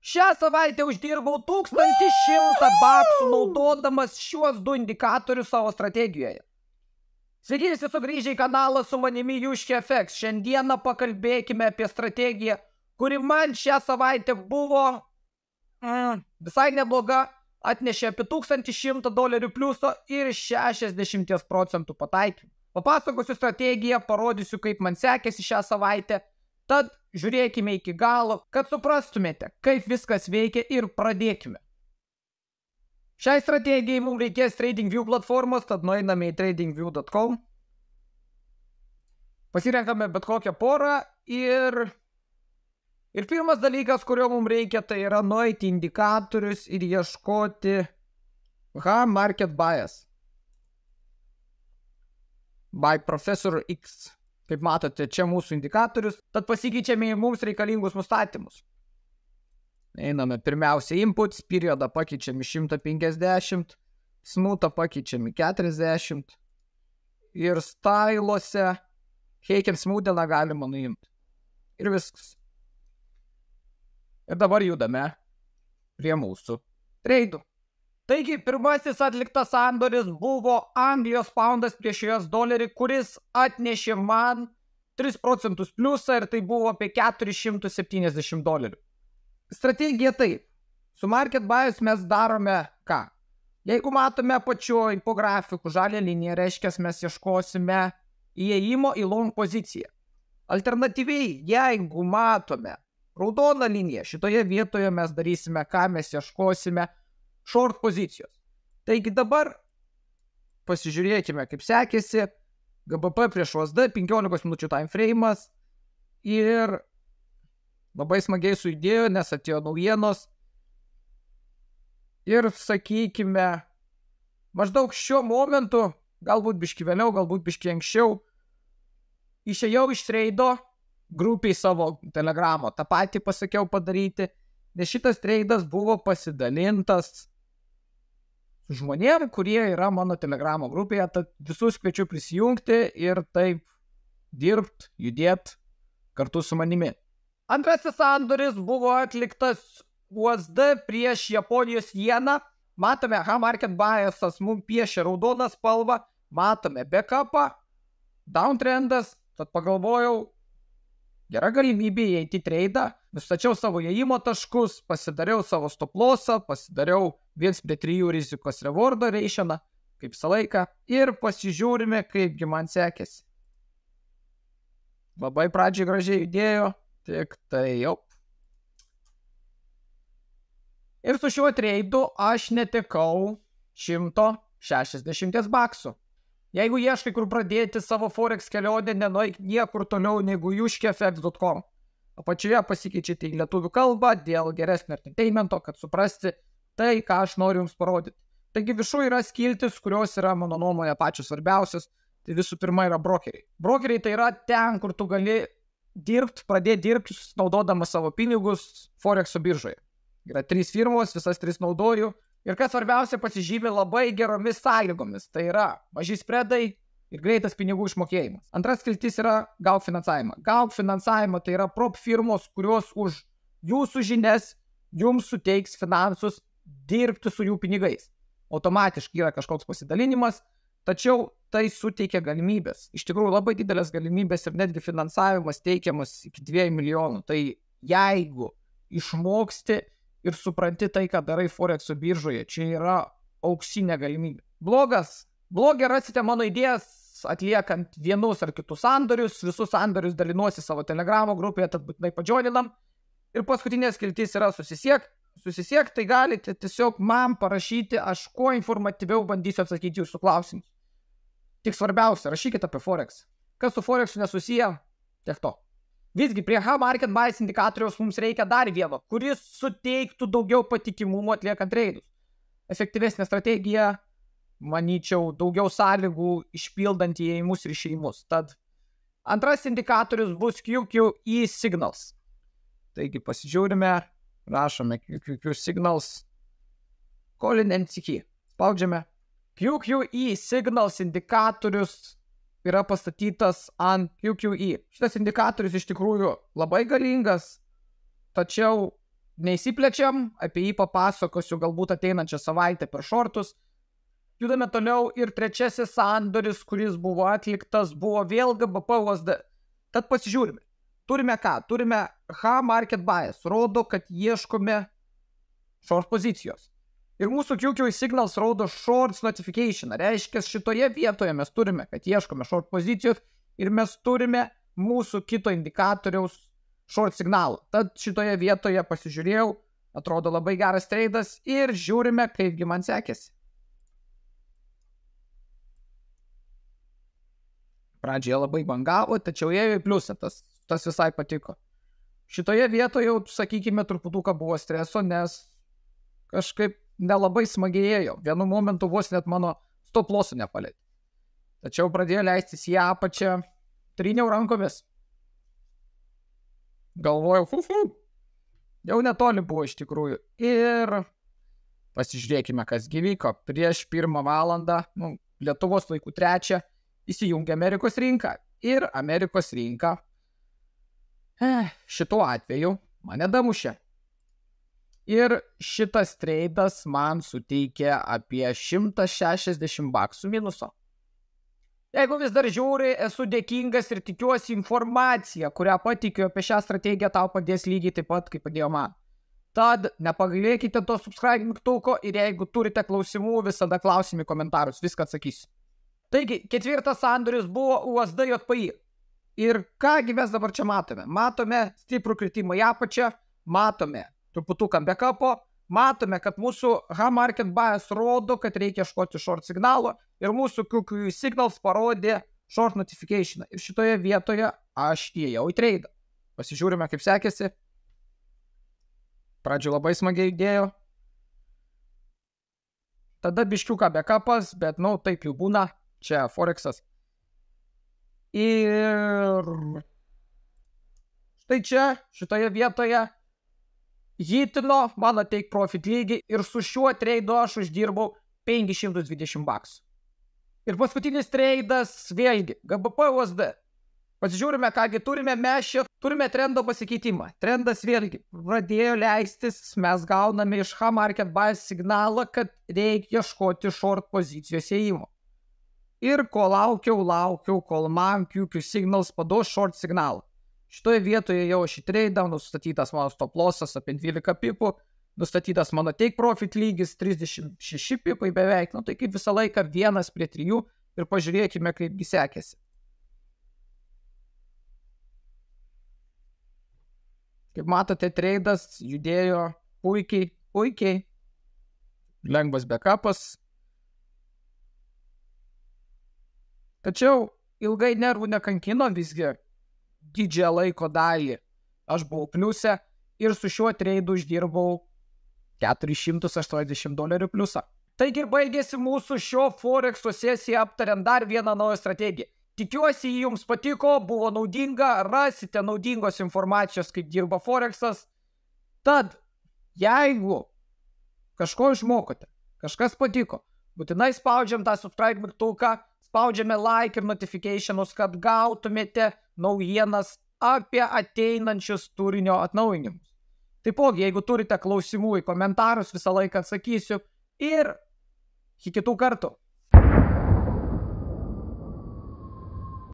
Šią savaitę uždirbau 1100 baksų naudodamas šiuos du indikatorius savo strategijoje. Sveiki, visi sugrįžę į kanalą, su manimi Juškė-FX. Šiandieną pakalbėkime apie strategiją, kuri man šią savaitę buvo visai nebloga, atnešė apie $1100 pliuso ir 60% pataikymų. Papasakosiu strategiją, parodysiu, kaip man sekėsi šią savaitę, tad žiūrėkime iki galo, kad suprastumėte, kaip viskas veikia ir pradėkime. Šiai strategijai mums reikės TradingView platformos, tad nueiname į tradingview.com. Pasirenkame bet kokią porą ir pirmas dalykas, kurio mums reikia, tai yra nueiti indikatorius ir ieškoti Market Bias by Professor X. Kaip matote, čia mūsų indikatorius, tad pasikeičiame į mums reikalingus nustatymus. Einame pirmiausia inputs, periodą pakeičiame 150, smoothą pakeičiame 40 ir styluose Heiken Smoothiną galima nuimti. Ir viskas. Ir dabar judame prie mūsų treidų. Taigi, pirmasis atliktas sandoris buvo Anglijos poundas prieš US dolerį, kuris atnešė man 3% pliusą ir tai buvo apie $470. Strategija taip. Su Market Bias mes darome ką? Jeigu matome apačioj po grafikų žalią liniją, reiškia, mes ieškosime įėjimo į long poziciją. Alternatyviai, jeigu matome raudoną liniją, šitoje vietoje mes darysime ką, mes ieškosime short pozicijos. Taigi dabar pasižiūrėkime, kaip sekėsi. GBP prieš USD 15 minučių time frame'as ir labai smagiai sujudėjo, nes atėjo naujienos. Ir sakykime, maždaug šiuo momentu, galbūt biški vėliau, galbūt biški anksčiau, išėjau iš treido grupiai savo Telegramo. Ta patį pasakiau padaryti, nes šitas treidas buvo pasidalintas žmonėm, kurie yra mano Telegramo grupėje, tad visus kviečiu prisijungti ir taip dirbt, judėt kartu su manimi. Antrasis sandoris buvo atliktas USD prieš Japonijos jeną. Matome, Market Biasas mums piešia raudoną spalvą, matome backupą, downtrendas, tad pagalvojau, gera galimybė įeiti į treidą, nustačiau savo įėjimo taškus, pasidariau savo stop lossą, pasidariau 1:3 rizikos rewardo rationą, kaip visą laiką, ir pasižiūrime, kaipgi man sekėsi. Labai pradžiai gražiai judėjo, tik tai jau. Ir su šiuo treidu aš netekau 160 baksų. Jeigu ieškai, kur pradėti savo Forex kelionę, nenueik niekur toliau negu Juškė-FX.com. Apačioje pasikeičiate į lietuvių kalbą dėl geresnio entertainmento, kad suprasti tai, ką aš noriu jums parodyti. Taigi viršuje yra skiltis, kurios yra, mano nuomonė, pačios svarbiausios. Tai visų pirma yra brokeriai. Brokeriai tai yra ten, kur tu gali pradėti dirbti, naudodamas savo pinigus Forexo biržoje. Yra 3 firmos, visas 3 naudoju. Ir kas svarbiausia, pasižymi labai geromis sąlygomis. Tai yra maži spredai ir greitas pinigų išmokėjimas. Antras skiltis yra gauk finansavimą. Gauk finansavimą tai yra prop firmos, kurios už jūsų žinias jums suteiks finansus dirbti su jų pinigais. Automatiškai yra kažkoks pasidalinimas, tačiau tai suteikia galimybės. Iš tikrųjų labai didelės galimybės ir netgi finansavimas teikiamas iki 2 milijonų. Tai jeigu išmoksti ir supranti tai, ką darai Forexo biržoje, čia yra auksinė galimybė. Blogė rasite mano idėjas atliekant vienus ar kitus sandorius. Visus sandorius dalinuosi savo Telegramo grupėje, tad būtinai padžioninam. Ir paskutinė skiltis yra susisiek. Susisiek, tai galite tiesiog man parašyti, aš kuo informatyviau bandysiu atsakyti jūsų klausimus. Tik svarbiausia, rašykite apie Forex. Kas su Forexu nesusiję, tiek to. Visgi prie Market Bias indikatoriaus mums reikia dar vieno, kuris suteiktų daugiau patikimumo atliekant treidus. Efektyvesnė strategija, manyčiau, daugiau sąlygų išpildant įėjimus ir išėjimus. Tad antras indikatorius bus QQE Signals. Taigi pasižiūrime, rašome QQE Signals, Colin MCK. Spaudžiame. QQE Signals indikatorius yra pastatytas ant QQE. Šitas indikatorius iš tikrųjų labai galingas, tačiau neįsiplečiam, apie jį papasakosiu galbūt ateinančią savaitę per šortus. Judame toliau ir trečiasis sandoris, kuris buvo atliktas, buvo vėl GBP USD. Tad pasižiūrime. Turime ką? Turime H market bias. Rodo, kad ieškome short pozicijos. Ir mūsų QQ signals rodo shorts notification. Reiškia, šitoje vietoje mes turime, kad ieškome short pozicijos ir mes turime mūsų kito indikatoriaus short signalą. Tad šitoje vietoje pasižiūrėjau, atrodo labai geras treidas ir žiūrime, kaipgi man sekėsi. Pradžioje labai bangavo, tačiau ėjo į pliusą, tas visai patiko. Šitoje vietoje, sakykime, truputuką buvo streso, nes kažkaip nelabai smagiai ėjo. Vienu momentu vos net mano stop lossų nepalėtė. Tačiau pradėjo leistis į apačią, tryniau rankomis. Galvojau, jau netoli buvo iš tikrųjų. Ir pasižiūrėkime, kas gyvyko. Prieš 1 valandą, Lietuvos laikų 3, įsijungia Amerikos rinka. Ir Amerikos rinka šituo atveju mane damušė. Ir šitas treidas man suteikė apie 160 baksų minuso. Jeigu vis dar žiūri, esu dėkingas ir tikiuosi informacija, kurią patikiu apie šią strategiją tau padės lygiai taip pat, kaip padėjo man. Tad nepagailėkite to subscribe mygtuko ir jeigu turite klausimų, visada klausimai komentarus, viską atsakysiu. Taigi, ketvirtas sandoris buvo USD JPY. Ir kągi mes dabar čia matome? Matome stiprų kritimą į apačią, matome truputuką backupo, matome, kad mūsų H market bias rodo, kad reikia ieškoti short signalo ir mūsų QQ signals parodė short notification. Ir šitoje vietoje aš įėjau į treidą. Pasižiūrime, kaip sekėsi. Pradžio labai smagiai įdėjo. Tada biškiuką backupas, bet taip jau būna. Čia Forexas. Ir štai čia, šitoje vietoje hitino mano take profit lygį ir su šiuo treidu aš uždirbau 520 baksų. Ir paskutinis treidas vėlgi, GBP USD. Pasižiūrime, kągi turime mes čia, turime trendo pasikeitimą. Trendas vėlgi pradėjo leistis, mes gauname iš H market bias signalą, kad reikia ieškoti short pozicijos ėjimo. Ir kol laukiau, kol man QQ signals paduos short signalą. Šitoje vietoje jau šį treidą, nustatytas mano stop lossas apie 12 pipų, nustatytas mano take profit lygis 36 pipai beveik, tai kaip visą laiką 1:3 ir pažiūrėkime, kaipgi sekėsi. Kaip matote, treidas judėjo puikiai, lengvas backupas. Tačiau ilgai nervų nekankino, visgi didžiąją laiko dalį aš buvau pliuse ir su šiuo treidu uždirbau $480 pliusą. Taigi ir baigėsi mūsų šio Forexo sesiją aptariant dar vieną naują strategiją. Tikiuosi, jums patiko, buvo naudinga, rasite naudingos informacijos, kaip dirba Forexas. Tad, jeigu kažko išmokote, kažkas patiko, būtinai spaudžiam tą subscribe mygtuką, spaudžiame like ir notificationus, kad gautumėte naujienas apie ateinančius turinio atnaujinimus. Taipogi, jeigu turite klausimų į komentarus, visą laiką atsakysiu ir iki kitų kartų.